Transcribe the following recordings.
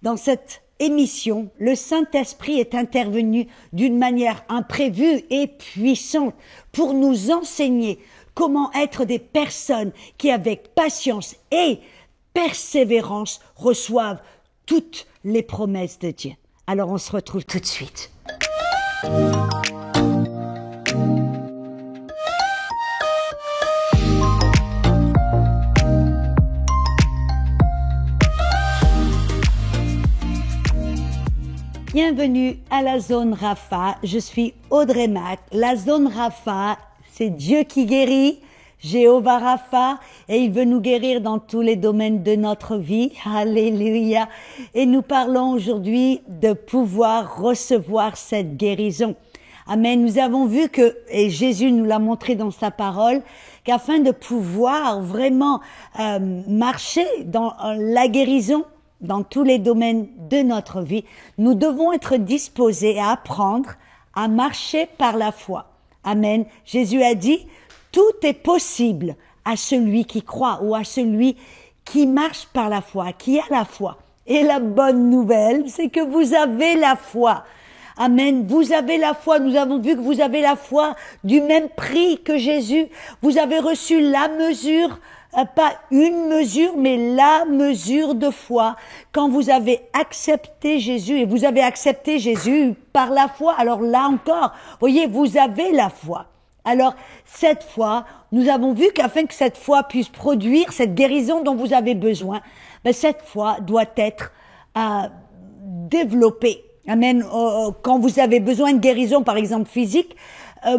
dans cette émission, le Saint-Esprit est intervenu d'une manière imprévue et puissante pour nous enseigner comment être des personnes qui, avec patience et persévérance, reçoivent toutes les promesses de Dieu. Alors on se retrouve tout de suite. Bienvenue à la zone Rapha, je suis Audrey Mac. La zone Rapha, c'est Dieu qui guérit, Jéhovah Rapha, et il veut nous guérir dans tous les domaines de notre vie. Alléluia. Et nous parlons aujourd'hui de pouvoir recevoir cette guérison. Amen. Nous avons vu que, et Jésus nous l'a montré dans sa parole, qu'afin de pouvoir vraiment marcher dans la guérison, dans tous les domaines de notre vie, nous devons être disposés à apprendre à marcher par la foi. Amen. Jésus a dit, tout est possible à celui qui croit ou à celui qui marche par la foi, qui a la foi. Et la bonne nouvelle, c'est que vous avez la foi. Amen. Vous avez la foi. Nous avons vu que vous avez la foi du même prix que Jésus. Vous avez reçu la mesure, pas une mesure, mais la mesure de foi. Quand vous avez accepté Jésus, et vous avez accepté Jésus par la foi, alors là encore, voyez, vous avez la foi. Alors, cette foi, nous avons vu qu'afin que cette foi puisse produire cette guérison dont vous avez besoin, ben cette foi doit être développée. Amen. Quand vous avez besoin de guérison, par exemple physique,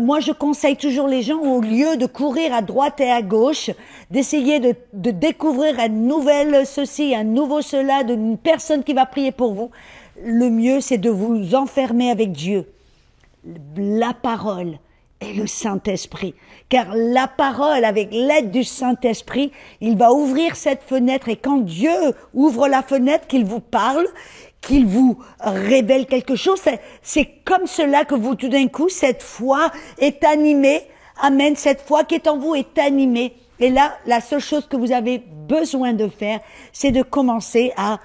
moi je conseille toujours les gens, au lieu de courir à droite et à gauche, d'essayer de découvrir un nouvel ceci, un nouveau cela, d'une personne qui va prier pour vous. Le mieux, c'est de vous enfermer avec Dieu, la parole et le Saint-Esprit. Car la parole, avec l'aide du Saint-Esprit, il va ouvrir cette fenêtre, et quand Dieu ouvre la fenêtre, qu'il vous parle, qu'il vous révèle quelque chose, c'est comme cela que vous, tout d'un coup, cette foi est animée. Amen. Cette foi qui est en vous est animée. Et là, la seule chose que vous avez besoin de faire, c'est de commencer à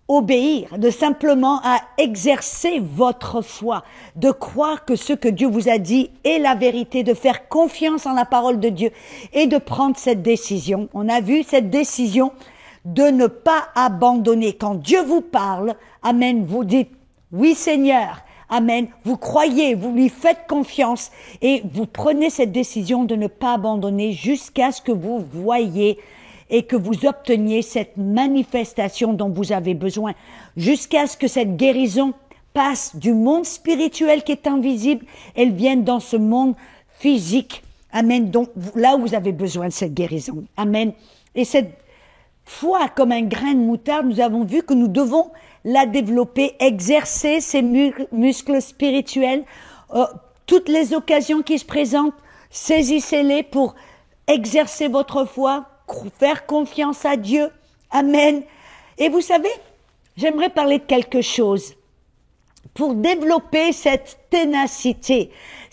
obéir, de simplement à exercer votre foi, de croire que ce que Dieu vous a dit est la vérité, de faire confiance en la parole de Dieu et de prendre cette décision. On a vu cette décision de ne pas abandonner. Quand Dieu vous parle, amen, vous dites, oui Seigneur, amen, vous croyez, vous lui faites confiance et vous prenez cette décision de ne pas abandonner jusqu'à ce que vous voyez et que vous obteniez cette manifestation dont vous avez besoin, jusqu'à ce que cette guérison passe du monde spirituel qui est invisible, elle vienne dans ce monde physique. Amen. Donc, là où vous avez besoin de cette guérison. Amen. Et cette foi comme un grain de moutarde, nous avons vu que nous devons la développer, exercer ces muscles spirituels. Toutes les occasions qui se présentent, saisissez-les pour exercer votre foi, faire confiance à Dieu. Amen. Et vous savez, j'aimerais parler de quelque chose. Pour développer cette ténacité,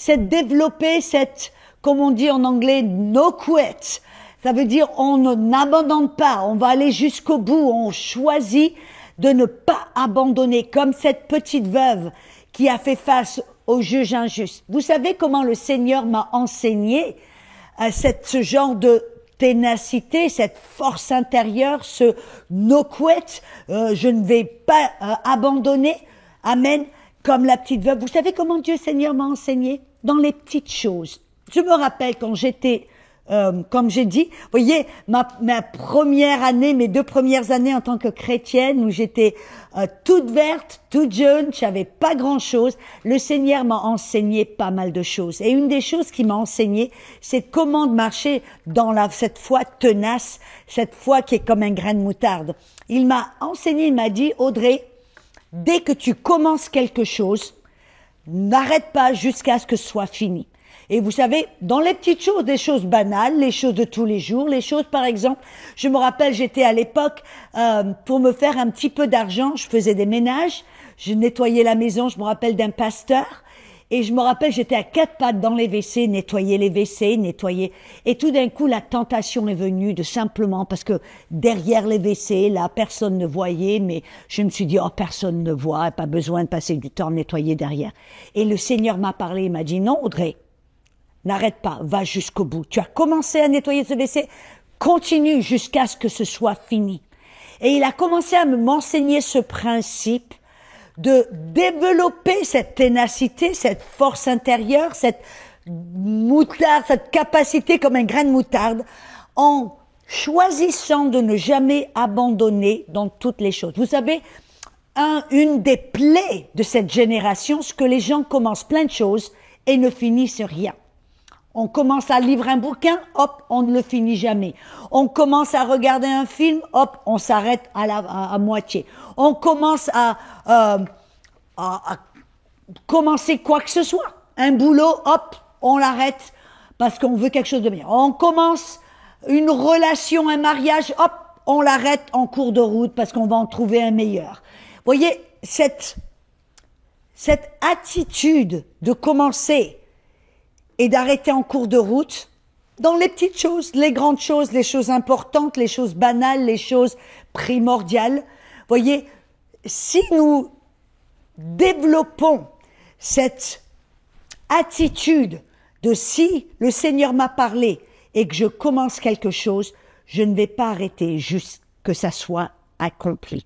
développer cette, comme on dit en anglais, no quit. Ça veut dire on n'abandonne pas, on va aller jusqu'au bout, on choisit de ne pas abandonner, comme cette petite veuve qui a fait face au juge injuste. Vous savez comment le Seigneur m'a enseigné ce genre de ténacité, cette force intérieure, ce no quit, je ne vais pas abandonner, amen, comme la petite veuve. Vous savez comment Dieu Seigneur m'a enseigné? Dans les petites choses. Je me rappelle quand j'étais, comme j'ai dit, vous voyez, ma première année, mes 2 premières années en tant que chrétienne, où j'étais toute verte, toute jeune, je savais pas grand-chose, le Seigneur m'a enseigné pas mal de choses. Et une des choses qu'il m'a enseigné, c'est comment marcher dans cette foi tenace, cette foi qui est comme un grain de moutarde. Il m'a enseigné, il m'a dit, Audrey, dès que tu commences quelque chose, n'arrête pas jusqu'à ce que ce soit fini. Et vous savez, dans les petites choses, des choses banales, les choses de tous les jours, les choses par exemple, je me rappelle, j'étais à l'époque, pour me faire un petit peu d'argent, je faisais des ménages, je nettoyais la maison, je me rappelle d'un pasteur, Et je me rappelle, j'étais à 4 pattes dans les WC, nettoyer les WC, nettoyer. Et tout d'un coup, la tentation est venue de simplement, parce que derrière les WC, là, personne ne voyait, mais je me suis dit, oh, personne ne voit, pas besoin de passer du temps à nettoyer derrière. Et le Seigneur m'a parlé, il m'a dit, non, Audrey, n'arrête pas, va jusqu'au bout. Tu as commencé à nettoyer ce WC, continue jusqu'à ce que ce soit fini. Et il a commencé à m'enseigner ce principe de développer cette ténacité, cette force intérieure, cette moutarde, cette capacité comme un grain de moutarde, en choisissant de ne jamais abandonner dans toutes les choses. Vous savez, une des plaies de cette génération, c'est que les gens commencent plein de choses et ne finissent rien. On commence à lire un bouquin, hop, on ne le finit jamais. On commence à regarder un film, hop, on s'arrête à moitié. On commence à commencer quoi que ce soit. Un boulot, hop, on l'arrête parce qu'on veut quelque chose de meilleur. On commence une relation, un mariage, hop, on l'arrête en cours de route parce qu'on va en trouver un meilleur. Vous voyez, cette attitude de commencer et d'arrêter en cours de route, dans les petites choses, les grandes choses, les choses importantes, les choses banales, les choses primordiales. Voyez, si nous développons cette attitude de si le Seigneur m'a parlé et que je commence quelque chose, je ne vais pas arrêter jusqu'à que ça soit accompli.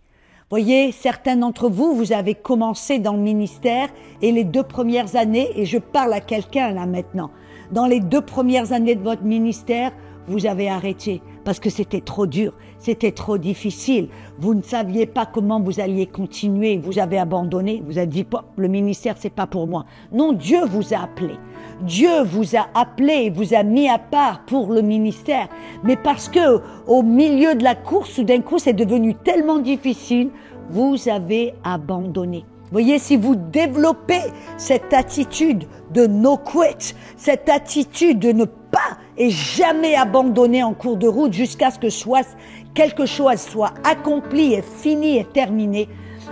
Voyez, certains d'entre vous, vous avez commencé dans le ministère et les 2 premières années, et je parle à quelqu'un là maintenant, dans les 2 premières années de votre ministère, vous avez arrêté parce que c'était trop dur, c'était trop difficile. Vous ne saviez pas comment vous alliez continuer, vous avez abandonné, vous avez dit, le ministère c'est pas pour moi. Non, Dieu vous a appelé. Dieu vous a appelé et vous a mis à part pour le ministère. Mais parce que au milieu de la course, tout d'un coup, c'est devenu tellement difficile, vous avez abandonné. Voyez, si vous développez cette attitude de no quit, cette attitude de ne pas et jamais abandonner en cours de route jusqu'à ce que quelque chose soit accompli et fini et terminé,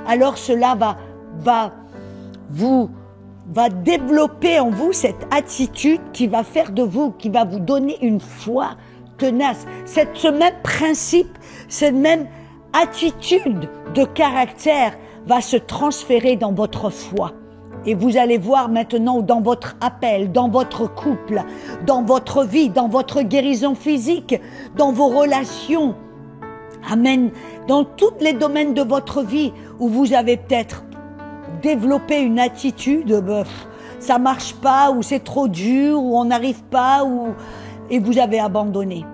alors cela va développer en vous cette attitude qui va faire de vous, qui va vous donner une foi tenace. Ce même principe, cette même attitude de caractère va se transférer dans votre foi. Et vous allez voir maintenant dans votre appel, dans votre couple, dans votre vie, dans votre guérison physique, dans vos relations. Amen. Dans tous les domaines de votre vie où vous avez peut-être développé une attitude, ça marche pas, ou c'est trop dur, ou on n'arrive pas, et vous avez abandonné.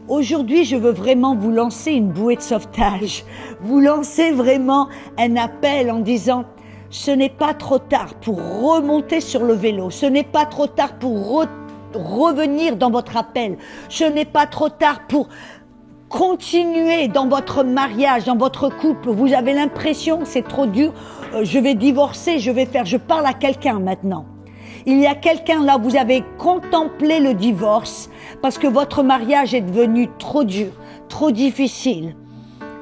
Aujourd'hui, je veux vraiment vous lancer une bouée de sauvetage, vous lancer vraiment un appel en disant, ce n'est pas trop tard pour remonter sur le vélo, ce n'est pas trop tard pour revenir dans votre appel, ce n'est pas trop tard pour continuer dans votre mariage, dans votre couple. Vous avez l'impression que c'est trop dur, je vais divorcer, je parle à quelqu'un maintenant. Il y a quelqu'un là, vous avez contemplé le divorce parce que votre mariage est devenu trop dur, trop difficile.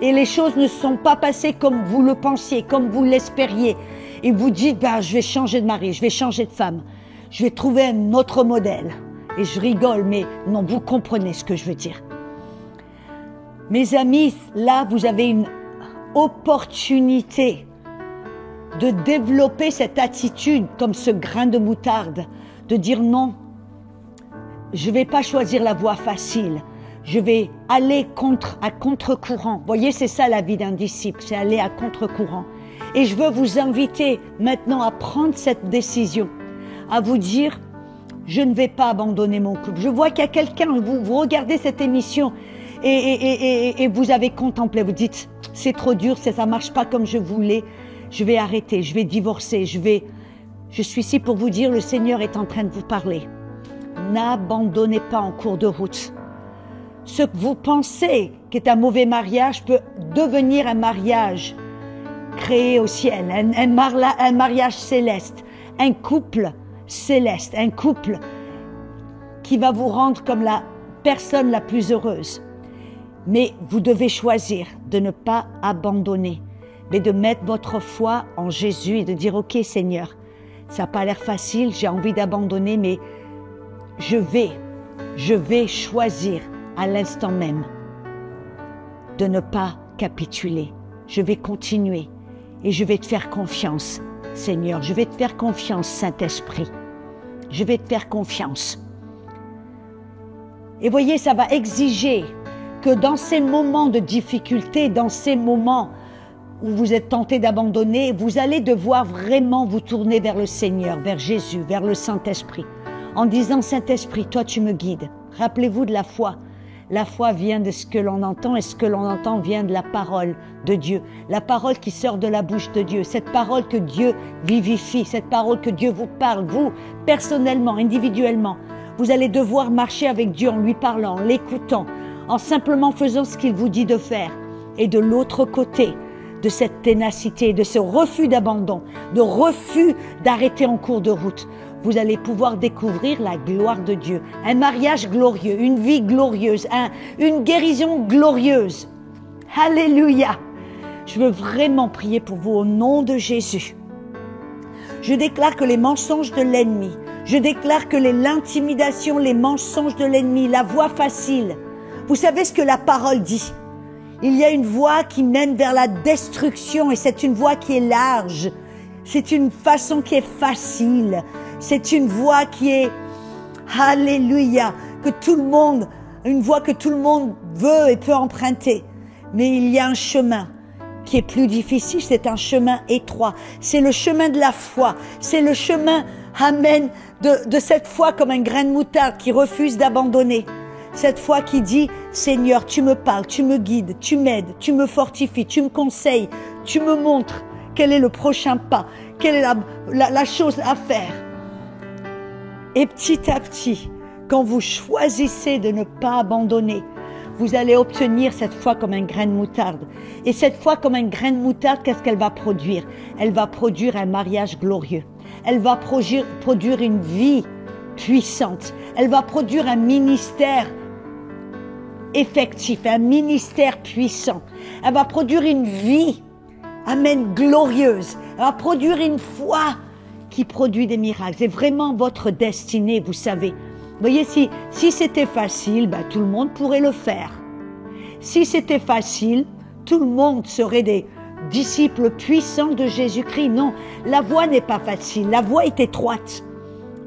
Et les choses ne sont pas passées comme vous le pensiez, comme vous l'espériez. Et vous dites, je vais changer de mari, je vais changer de femme, je vais trouver un autre modèle. Et je rigole, mais non, vous comprenez ce que je veux dire. Mes amis, là, vous avez une opportunité de développer cette attitude comme ce grain de moutarde, de dire non, je ne vais pas choisir la voie facile, je vais aller à contre-courant. Vous voyez, c'est ça la vie d'un disciple, c'est aller à contre-courant. Et je veux vous inviter maintenant à prendre cette décision, à vous dire, je ne vais pas abandonner mon couple. Je vois qu'il y a quelqu'un, vous regardez cette émission et vous avez contemplé, vous dites, c'est trop dur, ça ne marche pas comme je voulais. Je vais arrêter, je vais divorcer, je suis ici pour vous dire, le Seigneur est en train de vous parler. N'abandonnez pas en cours de route. Ce que vous pensez qu'est un mauvais mariage peut devenir un mariage créé au ciel, un mariage céleste, un couple céleste, un couple qui va vous rendre comme la personne la plus heureuse. Mais vous devez choisir de ne pas abandonner, mais de mettre votre foi en Jésus et de dire, OK Seigneur, Ça n'a pas l'air facile, j'ai envie d'abandonner, mais je vais choisir à l'instant même de ne pas capituler. Je vais continuer et je vais te faire confiance, Seigneur. Je vais te faire confiance, Saint-Esprit. Je vais te faire confiance. Et voyez, ça va exiger que dans ces moments de difficulté, dans ces moments où vous êtes tenté d'abandonner, vous allez devoir vraiment vous tourner vers le Seigneur, vers Jésus, vers le Saint-Esprit, en disant, Saint-Esprit, toi tu me guides. Rappelez-vous de la foi. La foi vient de ce que l'on entend et ce que l'on entend vient de la parole de Dieu. La parole qui sort de la bouche de Dieu. Cette parole que Dieu vivifie, cette parole que Dieu vous parle, vous, personnellement, individuellement. Vous allez devoir marcher avec Dieu en lui parlant, en l'écoutant, en simplement faisant ce qu'il vous dit de faire. Et de l'autre côté de cette ténacité, de ce refus d'abandon, de refus d'arrêter en cours de route, vous allez pouvoir découvrir la gloire de Dieu. Un mariage glorieux, une vie glorieuse, une guérison glorieuse. Alléluia. Je veux vraiment prier pour vous au nom de Jésus. Je déclare que les mensonges de l'ennemi, je déclare que l'intimidation, les mensonges de l'ennemi, la voie facile. Vous savez ce que la parole dit? Il y a une voie qui mène vers la destruction et c'est une voie qui est large. C'est une façon qui est facile. C'est une voie qui est, alléluia, une voie que tout le monde veut et peut emprunter. Mais il y a un chemin qui est plus difficile, c'est un chemin étroit. C'est le chemin de la foi. C'est le chemin, amen, de cette foi comme un grain de moutarde qui refuse d'abandonner. Cette foi qui dit, Seigneur, tu me parles, tu me guides, tu m'aides, tu me fortifies, tu me conseilles, tu me montres quel est le prochain pas, quelle est la chose à faire. Et petit à petit, quand vous choisissez de ne pas abandonner, vous allez obtenir cette foi comme un grain de moutarde. Et cette foi comme un grain de moutarde, qu'est-ce qu'elle va produire? Elle va produire un mariage glorieux. Elle va produire une vie puissante. Elle va produire un ministère effectif, un ministère puissant. Elle va produire une vie, amen, glorieuse. Elle va produire une foi qui produit des miracles. C'est vraiment votre destinée, vous savez. Vous voyez, si c'était facile, tout le monde pourrait le faire. Si c'était facile, tout le monde serait des disciples puissants de Jésus-Christ. Non, la voie n'est pas facile, la voie est étroite.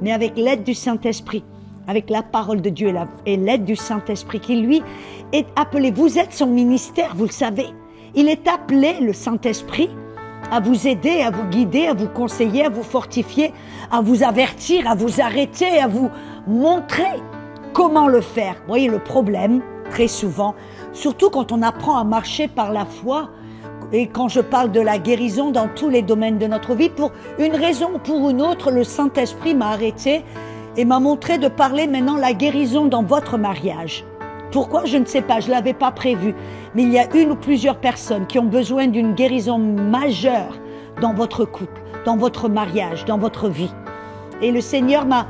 Mais avec l'aide du Saint-Esprit, avec la parole de Dieu et l'aide du Saint-Esprit qui, lui, est appelé. Vous êtes son ministère, vous le savez. Il est appelé, le Saint-Esprit, à vous aider, à vous guider, à vous conseiller, à vous fortifier, à vous avertir, à vous arrêter, à vous montrer comment le faire. Vous voyez, le problème, très souvent, surtout quand on apprend à marcher par la foi, et quand je parle de la guérison dans tous les domaines de notre vie, pour une raison ou pour une autre, le Saint-Esprit m'a arrêté et m'a montré de parler maintenant la guérison dans votre mariage. Pourquoi? Je ne sais pas, je ne l'avais pas prévu. Mais il y a une ou plusieurs personnes qui ont besoin d'une guérison majeure dans votre couple, dans votre mariage, dans votre vie. Et le Seigneur m'a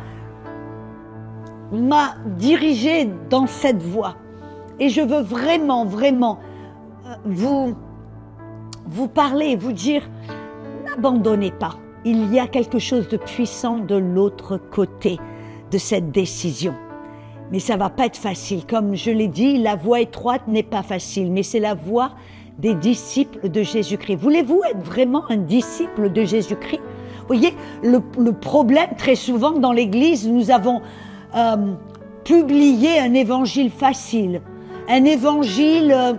dirigé dans cette voie. Et je veux vraiment, vraiment vous parler, vous dire, n'abandonnez pas. Il y a quelque chose de puissant de l'autre côté de cette décision. Mais ça va pas être facile. Comme je l'ai dit, la voie étroite n'est pas facile, mais c'est la voie des disciples de Jésus-Christ. Voulez-vous être vraiment un disciple de Jésus-Christ? Vous voyez, le problème, très souvent dans l'Église, nous avons publié un évangile facile, un évangile...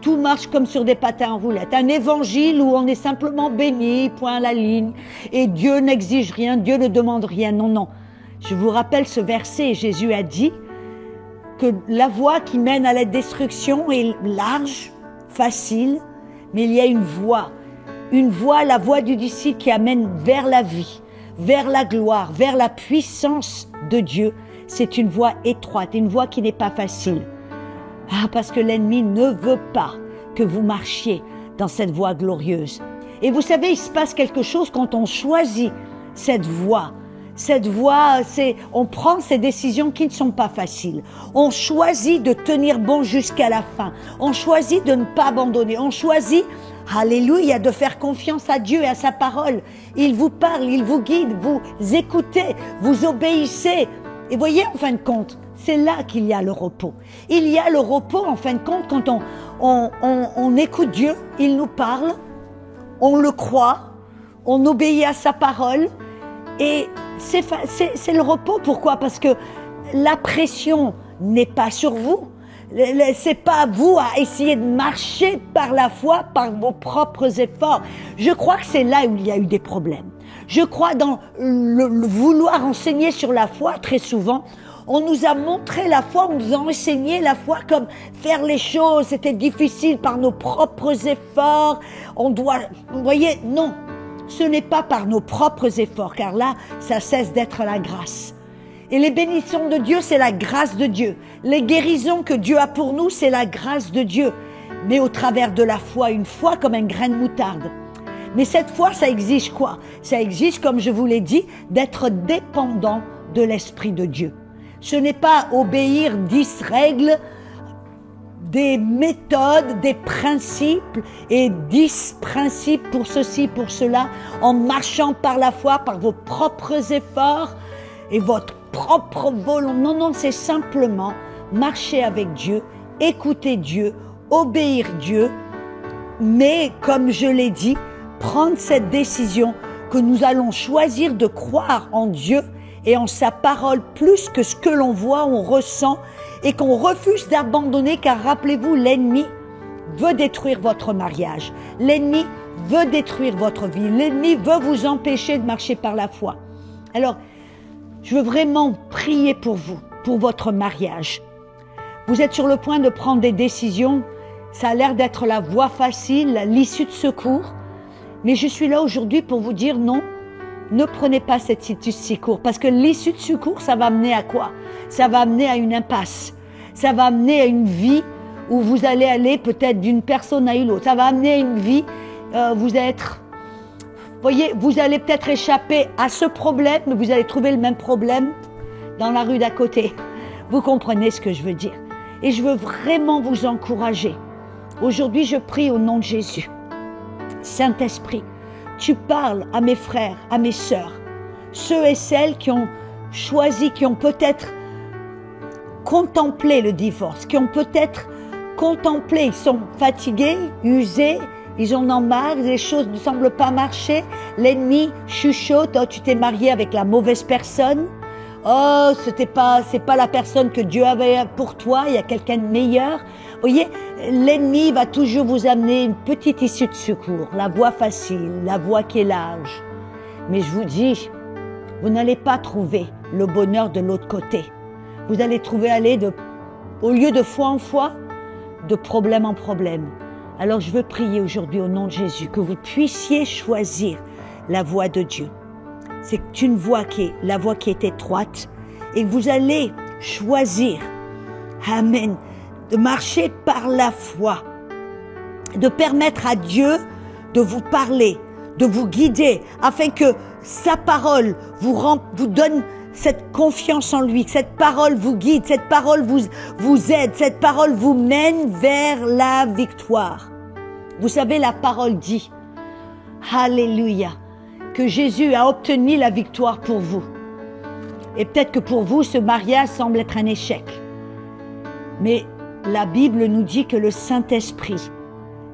tout marche comme sur des patins en roulette. Un évangile où on est simplement béni, point à la ligne, et Dieu n'exige rien, Dieu ne demande rien. Non, non. Je vous rappelle ce verset, Jésus a dit que la voie qui mène à la destruction est large, facile, mais il y a une voie, la voie du disciple qui amène vers la vie, vers la gloire, vers la puissance de Dieu. C'est une voie étroite, une voie qui n'est pas facile. Parce que l'ennemi ne veut pas que vous marchiez dans cette voie glorieuse. Et vous savez, il se passe quelque chose quand on choisit cette voie Cette voie, on prend ces décisions qui ne sont pas faciles. On choisit de tenir bon jusqu'à la fin. On choisit de ne pas abandonner. On choisit, alléluia, de faire confiance à Dieu et à sa parole. Il vous parle, il vous guide, vous écoutez, vous obéissez. Et voyez, en fin de compte, c'est là qu'il y a le repos. Il y a le repos, en fin de compte, quand on écoute Dieu, il nous parle, on le croit, on obéit à sa parole. Et c'est le repos. Pourquoi? Parce que la pression n'est pas sur vous. C'est pas vous à essayer de marcher par la foi, par vos propres efforts. Je crois que c'est là où il y a eu des problèmes. Je crois dans le vouloir enseigner sur la foi. Très souvent, on nous a montré la foi, on nous a enseigné la foi comme faire les choses. C'était difficile par nos propres efforts. On doit, vous voyez, non. Ce n'est pas par nos propres efforts, car là, ça cesse d'être la grâce. Et les bénédictions de Dieu, c'est la grâce de Dieu. Les guérisons que Dieu a pour nous, c'est la grâce de Dieu. Mais au travers de la foi, une foi comme un grain de moutarde. Mais cette foi, ça exige quoi? Ça exige, comme je vous l'ai dit, d'être dépendant de l'Esprit de Dieu. Ce n'est pas obéir 10 règles, des méthodes, des principes et 10 principes pour ceci, pour cela, en marchant par la foi, par vos propres efforts et votre propre volonté. Non, non, c'est simplement marcher avec Dieu, écouter Dieu, obéir Dieu, mais comme je l'ai dit, prendre cette décision que nous allons choisir de croire en Dieu et en sa parole plus que ce que l'on voit, on ressent, et qu'on refuse d'abandonner, car rappelez-vous, l'ennemi veut détruire votre mariage. L'ennemi veut détruire votre vie. L'ennemi veut vous empêcher de marcher par la foi. Alors, je veux vraiment prier pour vous, pour votre mariage. Vous êtes sur le point de prendre des décisions. Ça a l'air d'être la voie facile, l'issue de secours. Mais je suis là aujourd'hui pour vous dire non. Ne prenez pas cette issue de secours, parce que l'issue de secours, ça va amener à quoi? Ça va amener à une impasse. Ça va amener à une vie où vous allez aller peut-être d'une personne à une autre. Ça va amener à une vie, vous allez peut-être échapper à ce problème, mais vous allez trouver le même problème dans la rue d'à côté. Vous comprenez ce que je veux dire? Et je veux vraiment vous encourager. Aujourd'hui, je prie au nom de Jésus. Saint-Esprit, tu parles à mes frères, à mes sœurs, ceux et celles qui ont choisi, qui ont peut-être contemplé le divorce, qui ont peut-être contemplé, ils sont fatigués, usés, ils en ont marre, les choses ne semblent pas marcher, l'ennemi chuchote, oh, tu t'es marié avec la mauvaise personne, oh, c'est pas la personne que Dieu avait pour toi, il y a quelqu'un de meilleur. Vous voyez, l'ennemi va toujours vous amener une petite issue de secours, la voie facile, la voie qui est large. Mais je vous dis, vous n'allez pas trouver le bonheur de l'autre côté. Vous allez trouver au lieu de foi en foi, de problème en problème. Alors je veux prier aujourd'hui au nom de Jésus que vous puissiez choisir la voie de Dieu. C'est une voie la voie qui est étroite, et que vous allez choisir, amen, de marcher par la foi, de permettre à Dieu de vous parler, de vous guider, afin que sa parole vous donne cette confiance en lui, que cette parole vous guide, cette parole vous aide, cette parole vous mène vers la victoire. Vous savez, la parole dit, alléluia, que Jésus a obtenu la victoire pour vous. Et peut-être que pour vous, ce mariage semble être un échec. Mais la Bible nous dit que le Saint-Esprit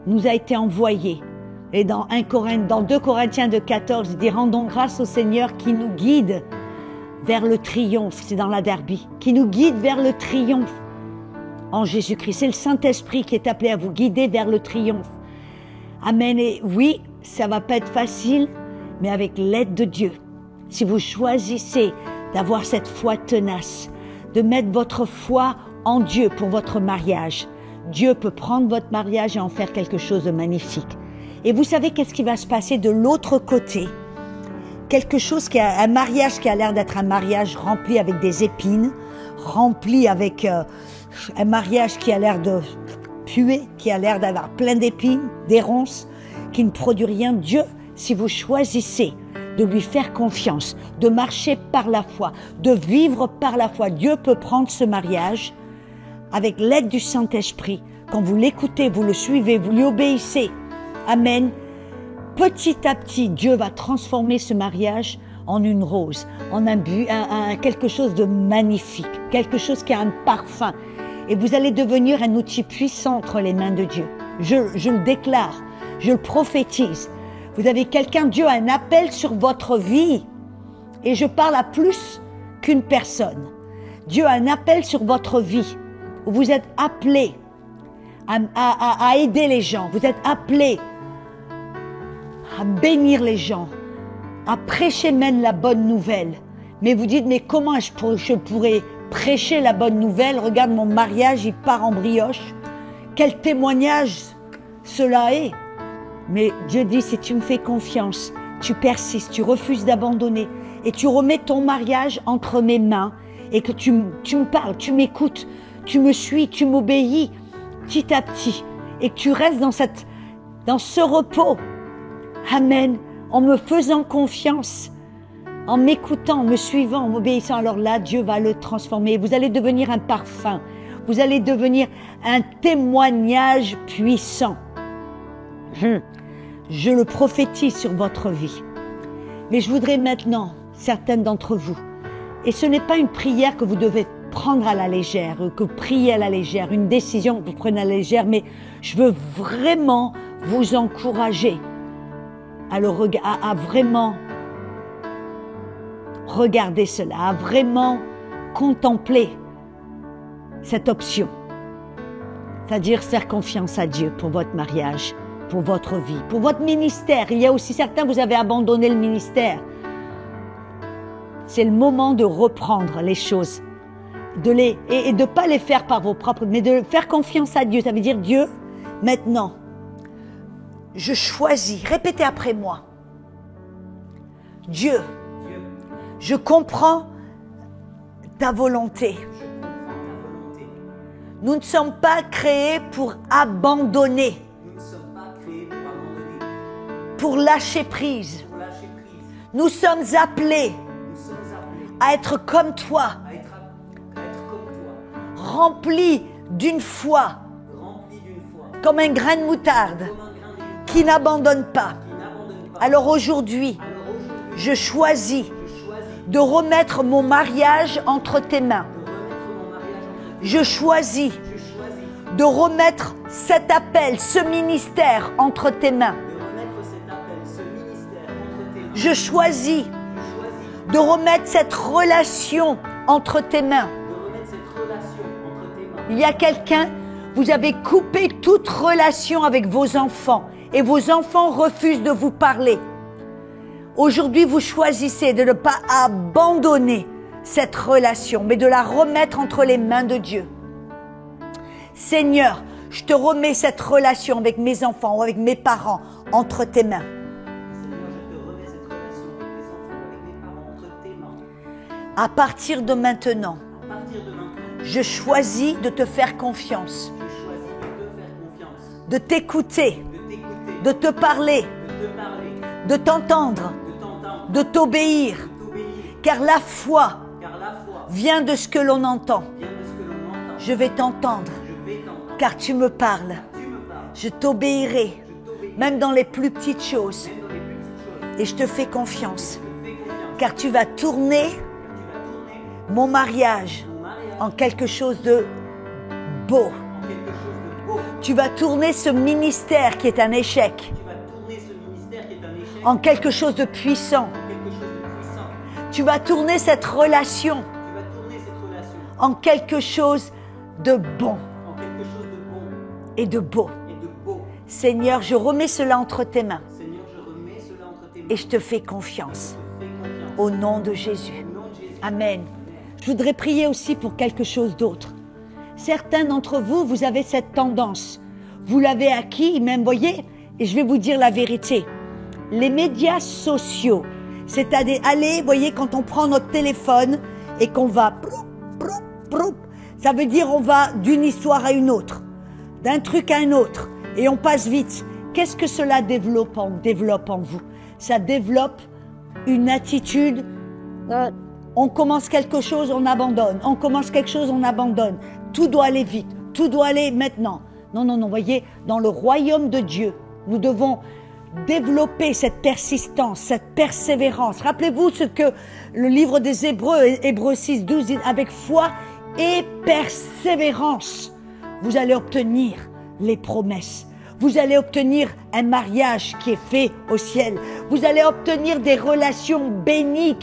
nous a été envoyé. Et dans 2 Corinthiens 2,14, il dit « Rendons grâce au Seigneur qui nous guide vers le triomphe », c'est dans la Derby, qui nous guide vers le triomphe en Jésus-Christ. C'est le Saint-Esprit qui est appelé à vous guider vers le triomphe. Amen. Et oui, ça va pas être facile, mais avec l'aide de Dieu, si vous choisissez d'avoir cette foi tenace, de mettre votre foi en Dieu pour votre mariage, Dieu peut prendre votre mariage et en faire quelque chose de magnifique. Et vous savez qu'est-ce qui va se passer de l'autre côté? Un mariage qui a l'air d'être un mariage rempli avec des épines, rempli avec un mariage qui a l'air de puer, qui a l'air d'avoir plein d'épines, des ronces, qui ne produit rien. Dieu, si vous choisissez de lui faire confiance, de marcher par la foi, de vivre par la foi. Dieu peut prendre ce mariage avec l'aide du Saint-Esprit. Quand vous l'écoutez, vous le suivez, vous lui obéissez. Amen. Petit à petit, Dieu va transformer ce mariage en une rose, en quelque chose de magnifique, quelque chose qui a un parfum. Et vous allez devenir un outil puissant entre les mains de Dieu. Je le déclare, je le prophétise. Vous avez quelqu'un, Dieu a un appel sur votre vie. Et je parle à plus qu'une personne. Dieu a un appel sur votre vie. Vous êtes appelés à aider les gens. Vous êtes appelés à bénir les gens, à prêcher même la bonne nouvelle. Mais vous dites, mais comment je pourrais prêcher la bonne nouvelle? Regarde, mon mariage, il part en brioche. Quel témoignage cela est. Mais Dieu dit, si tu me fais confiance, tu persistes, tu refuses d'abandonner et tu remets ton mariage entre mes mains et que tu me parles, tu m'écoutes, tu me suis, tu m'obéis petit à petit et que tu restes dans ce repos. Amen. En me faisant confiance, en m'écoutant, en me suivant, en m'obéissant, alors là, Dieu va le transformer. Vous allez devenir un parfum. Vous allez devenir un témoignage puissant. Je le prophétise sur votre vie. Mais je voudrais maintenant, certaines d'entre vous, et ce n'est pas une prière que vous devez prendre à la légère, que vous priez à la légère, une décision que vous prenez à la légère, mais je veux vraiment vous encourager à vraiment regarder cela, à vraiment contempler cette option. C'est-à-dire faire confiance à Dieu pour votre mariage, pour votre vie, pour votre ministère. Il y a aussi certains, vous avez abandonné le ministère. C'est le moment de reprendre les choses, et de ne pas les faire par vos propres, mais de faire confiance à Dieu. Ça veut dire, Dieu, maintenant, je choisis, répétez après moi. Dieu, je comprends ta volonté. Nous ne sommes pas créés pour abandonner. Pour lâcher prise. Nous sommes appelés à être comme toi. Remplis d'une foi. Comme un grain de moutarde. Qui n'abandonne pas. Alors aujourd'hui, je choisis de remettre mon mariage entre tes mains. Je choisis de remettre cet appel, ce ministère entre tes mains. Je choisis de remettre cette relation entre tes mains. Il y a quelqu'un, vous avez coupé toute relation avec vos enfants et vos enfants refusent de vous parler. Aujourd'hui, vous choisissez de ne pas abandonner cette relation, mais de la remettre entre les mains de Dieu. Seigneur, je te remets cette relation avec mes enfants ou avec mes parents entre tes mains. À partir de maintenant, je choisis de te faire confiance, de t'écouter, de te parler, de t'entendre, de t'obéir, car la foi vient de ce que l'on entend. Je vais t'entendre, car tu me parles. Je t'obéirai, même dans les plus petites choses. Et je te fais confiance, car tu vas tourner mon mariage en quelque chose de beau. Tu vas tourner ce ministère qui est un échec en quelque chose de puissant. Tu vas tourner cette relation en quelque chose de bon et de beau. Seigneur, je remets cela entre tes mains et je te fais confiance au nom de Jésus. Amen. Je voudrais prier aussi pour quelque chose d'autre. Certains d'entre vous, vous avez cette tendance. Vous l'avez acquis, même, voyez, et je vais vous dire la vérité. Les médias sociaux, c'est-à-dire, allez, voyez, quand on prend notre téléphone et qu'on va, ça veut dire on va d'une histoire à une autre, d'un truc à un autre, et on passe vite. Qu'est-ce que cela développe en vous? Ça développe une attitude, on commence quelque chose, on abandonne. On commence quelque chose, on abandonne. Tout doit aller vite, tout doit aller maintenant. Non, non, non, voyez, dans le royaume de Dieu, nous devons développer cette persistance, cette persévérance. Rappelez-vous ce que le livre des Hébreux, Hébreux 6, 12 dit, avec foi et persévérance, vous allez obtenir les promesses. Vous allez obtenir un mariage qui est fait au ciel. Vous allez obtenir des relations bénies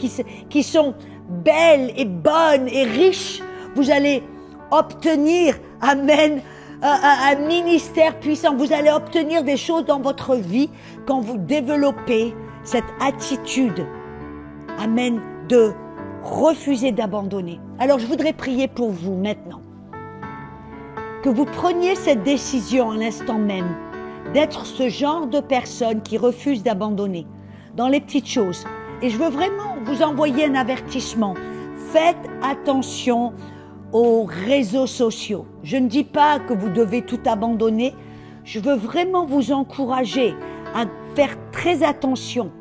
qui sont belles et bonnes et riches. Vous allez obtenir, amen, un ministère puissant. Vous allez obtenir des choses dans votre vie quand vous développez cette attitude, amen, de refuser d'abandonner. Alors je voudrais prier pour vous maintenant. Que vous preniez cette décision à l'instant même d'être ce genre de personne qui refuse d'abandonner dans les petites choses. Et je veux vraiment vous envoyer un avertissement. Faites attention aux réseaux sociaux. Je ne dis pas que vous devez tout abandonner. Je veux vraiment vous encourager à faire très attention,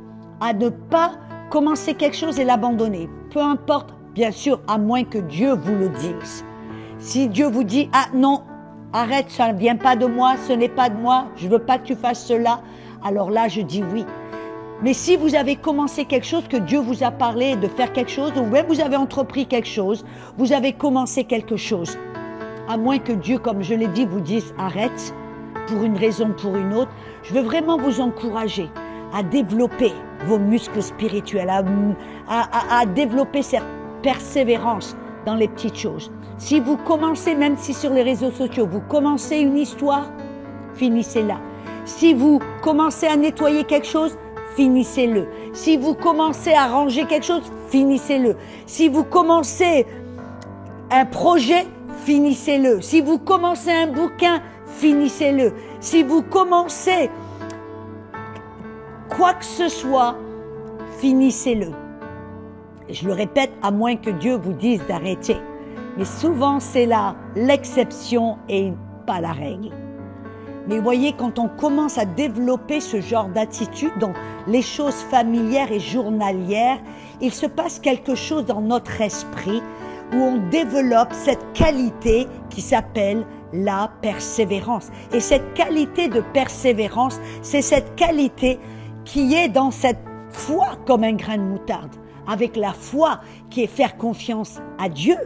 à ne pas commencer quelque chose et l'abandonner. Peu importe, bien sûr, à moins que Dieu vous le dise. Si Dieu vous dit « Ah non, arrête, ça ne vient pas de moi, ce n'est pas de moi, je ne veux pas que tu fasses cela », alors là, je dis oui. Mais si vous avez commencé quelque chose, que Dieu vous a parlé de faire quelque chose, ou même vous avez entrepris quelque chose, vous avez commencé quelque chose, à moins que Dieu, comme je l'ai dit, vous dise « Arrête », pour une raison ou pour une autre, je veux vraiment vous encourager à développer vos muscles spirituels, à développer cette persévérance dans les petites choses. Si vous commencez, même si sur les réseaux sociaux, vous commencez une histoire, finissez-la. Si vous commencez à nettoyer quelque chose, finissez-le. Si vous commencez à ranger quelque chose, finissez-le. Si vous commencez un projet, finissez-le. Si vous commencez un bouquin, finissez-le. Si vous commencez quoi que ce soit, finissez-le. Je le répète, à moins que Dieu vous dise d'arrêter. Mais souvent, c'est là l'exception et pas la règle. Mais voyez, quand on commence à développer ce genre d'attitude dans les choses familières et journalières, il se passe quelque chose dans notre esprit où on développe cette qualité qui s'appelle la persévérance. Et cette qualité de persévérance, c'est cette qualité qui est dans cette foi comme un grain de moutarde. Avec la foi qui est faire confiance à Dieu.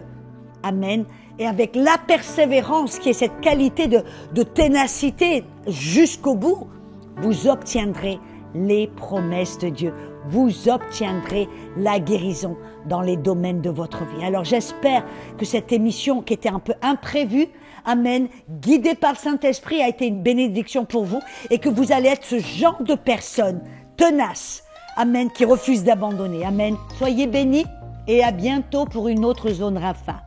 Amen. Et avec la persévérance qui est cette qualité de ténacité jusqu'au bout, vous obtiendrez les promesses de Dieu. Vous obtiendrez la guérison dans les domaines de votre vie. Alors j'espère que cette émission qui était un peu imprévue, amen, guidée par le Saint-Esprit, a été une bénédiction pour vous et que vous allez être ce genre de personne tenace, amen, qui refuse d'abandonner. Amen. Soyez bénis et à bientôt pour une autre zone Rapha.